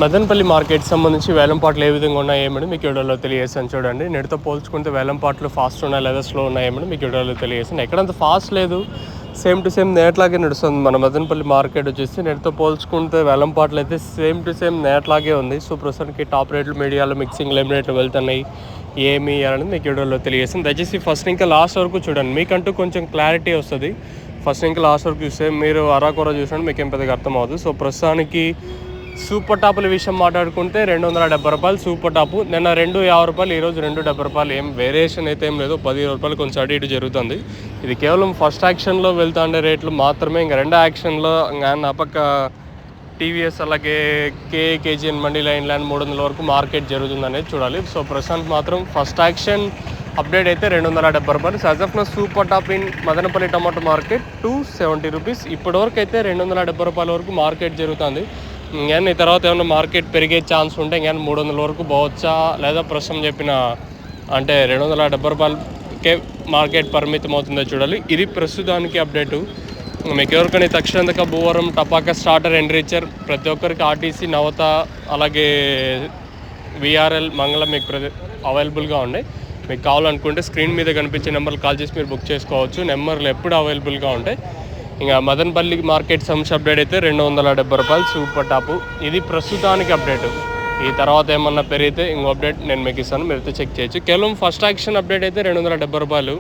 Madanapalle market సంబంధించి వేలంపాట్లు ఏ విధంగా ఉన్నాయి ఏమని మీకు వీడియోలో తెలియజేసాను. చూడండి, నేటితో పోల్చుకుంటే వేలంపాట్లు ఫాస్ట్ ఉన్నాయి లేదా స్లో ఉన్నాయి ఏమని మీకు వీడియోలో తెలియజేసాను. ఎక్కడంత ఫాస్ట్ లేదు, సేమ్ టు సేమ్ నేట్లాగే నడుస్తుంది మన మదనపల్లి మార్కెట్ వచ్చేసి. నేటితో పోల్చుకుంటే వేలంపాట్లు అయితే సేమ్ టు సేమ్ నేట్లాగే ఉంది. సో ప్రస్తుతానికి టాప్ రేట్లు మీడియాలో మిక్సింగ్ లేమ్ రేట్లు వెళ్తున్నాయి ఏమి అనేది మీకు వీడియోలో తెలియజేసాను. దయచేసి ఫస్ట్ ఇంకా లాస్ట్ వరకు చూడండి, మీకంటూ కొంచెం క్లారిటీ వస్తుంది. ఫస్ట్ ఇంకా లాస్ట్ వరకు చూస్తే మీరు అరాకొర చూసినట్టు మీకు ఏం పెద్దగా అర్థమవుతుంది. సో ప్రస్తుతానికి సూపర్ టాపుల విషయం మాట్లాడుకుంటే 270 రూపాయలు సూపర్ టాపు. నిన్న 250 రూపాయలు, ఈరోజు 270 రూపాయలు. ఏం వేరియేషన్ అయితే ఏం లేదు, 10 రూపాయలు కొంచెం అటు ఇటు జరుగుతుంది. ఇది కేవలం ఫస్ట్ యాక్షన్లో వెళ్తుండే రేట్లు మాత్రమే. ఇంకా రెండో యాక్షన్లో ఇంకా నా పక్క టీవీఎస్ అలాగే కేజీఎన్ మండీ లైన్ ల్యాండ్ 300 వరకు మార్కెట్ జరుగుతుంది అనేది చూడాలి. సో ప్రస్తుతానికి మాత్రం ఫస్ట్ యాక్షన్ అప్డేట్ అయితే 270 రూపాయలు. సజఫ్న super top in Madanapalle tomato market 270 rupees. ఇప్పటివరకు అయితే 270 రూపాయల వరకు మార్కెట్ జరుగుతుంది. ఇంకేనా ఈ తర్వాత ఏమైనా మార్కెట్ పెరిగే ఛాన్స్ ఉంటే ఇంకేనా 300 వరకు పోవచ్చా, లేదా ప్రస్తుతం చెప్పిన అంటే 270 రూపాయలకే మార్కెట్ పరిమితం అవుతుందో చూడాలి. ఇది ప్రస్తుతానికి అప్డేటు. మీకు ఎవరికైనా తక్షణంతక భూవరం టపాకా స్టార్టర్ ఎండ్రీచర్ ప్రతి ఒక్కరికి ఆర్టీసీ నవత అలాగే విఆర్ఎల్ మంగళం మీకు అవైలబుల్గా ఉన్నాయి. మీకు కావాలనుకుంటే స్క్రీన్ మీద కనిపించే నెంబర్లు కాల్ చేసి మీరు బుక్ చేసుకోవచ్చు. నెంబర్లు ఎప్పుడు అవైలబుల్గా ఉంటాయి. ఇంకా మదనపల్లి మార్కెట్ సంబంధించి అప్డేట్ అయితే 270 రూపాయలు సూపర్ టాపు. ఇది ప్రస్తుతానికి అప్డేటు. ఈ తర్వాత ఏమన్నా పెరిగితే ఇంకో అప్డేట్ నేను మీకు ఇస్తాను, మీరైతే చెక్ చేయొచ్చు. కేవలం ఫస్ట్ యాక్షన్ అప్డేట్ అయితే 270 రూపాయలు.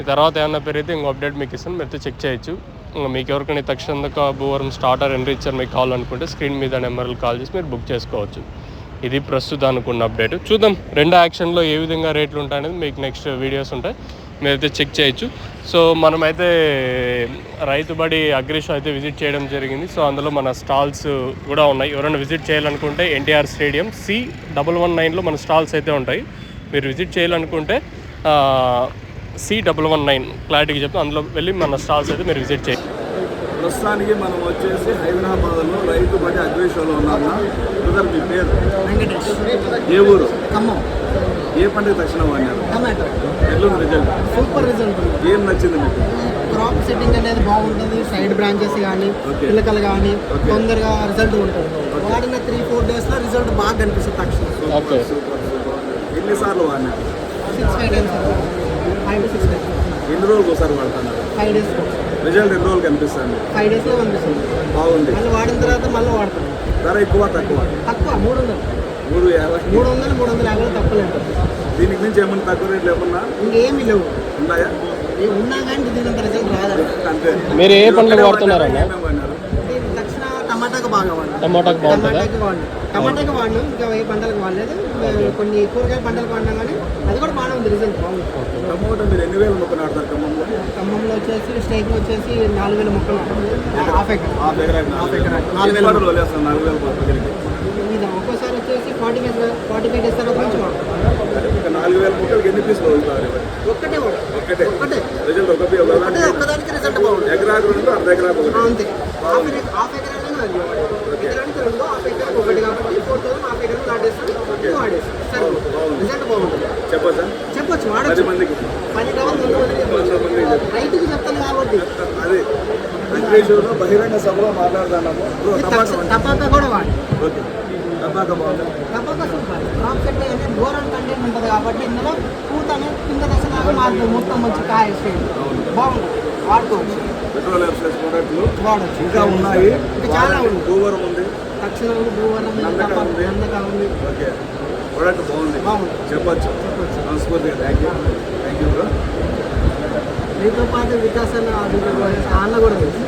ఈ తర్వాత ఏమన్నా పెరిగితే ఇంకో అప్డేట్ మీకు ఇస్తాను, మీరైతే చెక్ చేయొచ్చు. మీకు ఎవరికైనా తక్షణంగా భూవరం స్టార్టర్ ఎండ్రీచర్ మీకు కావాలనుకుంటే స్క్రీన్ మీద నెంబర్లు కాల్ చేసి మీరు బుక్ చేసుకోవచ్చు. ఇది ప్రస్తుతానికి ఉన్న అప్డేట్. చూద్దాం రెండో యాక్షన్లో ఏ విధంగా రేట్లు ఉంటాయనేది మీకు నెక్స్ట్ వీడియోస్ ఉంటాయి, మీరైతే చెక్ చేయొచ్చు. సో మనమైతే రైతుబడి అగ్రి షో అయితే విజిట్ చేయడం జరిగింది. సో అందులో మన స్టాల్స్ కూడా ఉన్నాయి. ఎవరైనా విజిట్ చేయాలనుకుంటే ఎన్టీఆర్ స్టేడియం C119లో మన స్టాల్స్ అయితే ఉంటాయి. మీరు విజిట్ చేయాలనుకుంటే C119 క్లారిటీగా చెప్తే అందులో వెళ్ళి మన స్టాల్స్ అయితే మీరు విజిట్ చేయండి. ప్రస్తుతానికి మనం వచ్చేసి హైదరాబాద్లో రైతుబడి అగ్రి షోలో ఉన్నాము. బ్రదర్ మీ పేరు? వెంకటేష్. ఏ ఊరు? ఖమ్మం. ఏ పండుగ తక్షణ వాడినారు? టమాటో. ఎట్లుంది రిజల్ట్? సూపర్ రిజల్ట్ ఉంది. ఏం నచ్చింది మీకు? క్రాప్ సెట్టింగ్ అనేది బాగుంటుంది. సైడ్ బ్రాంచెస్ కానీ పిల్లకలు కానీ తొందరగా రిజల్ట్ ఉంటుంది. వాడిన 3-4 డేస్లో రిజల్ట్ బాగా కనిపిస్తుంది తక్షణ. Super super super. ఎన్నిసార్లు వాడినారు? 6-5 టైమ్స్. 5 to 6 times. ఎన్ని రోజులు ఒకసారి వాడుతున్నారు? 5 డేస్. రిజల్ట్ ఎన్ని రోజులు కనిపిస్తుంది? 5 డేస్లో కనిపిస్తుంది. బాగుంది. మళ్ళీ వాడిన తర్వాత మళ్ళీ వాడతాం. ధర ఎక్కువ తక్కువ? తక్కువ 300. 350 తక్కువలేదు. దీనికి నుంచి ఏమన్నా తక్కువ రేట్లు ఏమన్నా ఇంకేమీ లేవు. ఉన్నాయా? ఉన్నా కానీ దీనంత రిజల్ట్ రాదు. అంతే. మీరు ఏ పంటలు వాడుతున్నారన్నా? దక్షిణ టమాటాకు బాగా వాడినాం. టమాటాకు బాగుంటుందా? టమాటాకి వాడినాం, ఇంకా ఏ పంటలకు వాడలేదు. కొన్ని కూరగాయల పంటలకు వాడినాం కానీ అది కూడా బాగానే ఉంది, రిజల్ట్ బాగుంది. టమోటా మీరు ఎన్ని వేల మొక్కలు ఆడతారు ఖమ్మంలో? ఖమ్మంలో వచ్చేసి స్టేక్ వచ్చేసి 4,000 మొక్కలు. Half acre. 4,000 మొక్కలకి. ఇది ఒక్కోసారి వచ్చేసి 45 డేస్ తర్వాత నుంచి వాడతాం. 4,000 మొక్కలకి ఎన్ని పీసులు వదులుతారు? ఒక్కటే రిజల్ట్ ఒక్కదానికి రిజల్ట్ బాగుంది. ఎకరాకు 2 అర్ధ ఎకరాకు అంతే. హాఫ్ ఎకరానికి 2, హాఫ్ ఎకరానికి 1 కాబట్టి 4,000 హాఫ్ ఎకర్ వాడేస్తాం. వాడేస్తాం సరే, రిజల్ట్ బాగుంటుంది. చెప్పొచ్చు వాడచ్చు. 10 మందికి రైతుకి చెప్తాను కాబట్టి. అది అగ్రేషన్లో బహిరంగ సభలో మాట్లాడుతున్నాము. టపాకా కూడా వాడి. ఓకే, టపాకా బాగుంది. టపాకా సూపర్. క్రాప్ సెట్ అనేది ఘోరం కంటెంట్ ఉంటుంది కాబట్టి ఇందులో పూత అనేది కింద దశలాగా మారుతుంది. మొత్తం మంచి కాయ స్టేజ్ బాగుంటుంది, వాడుకోవచ్చు. పెట్రోలియం ప్లస్ ప్రోడక్ట్లు వాడచ్చు. ఇంకా ఉన్నాయి, ఇంకా చాలా ఉంది. భూవరం ఉంది, తక్షణ భూవరం నందక ఉంది. ఓకే, ప్రోడక్ట్ బాగుంది, చెప్పచ్చు. మనస్ఫూర్తిగా థ్యాంక్ యూ బ్రో. మీతో పాటు వికాసాన్ని అన్న కూడా తెలుసు.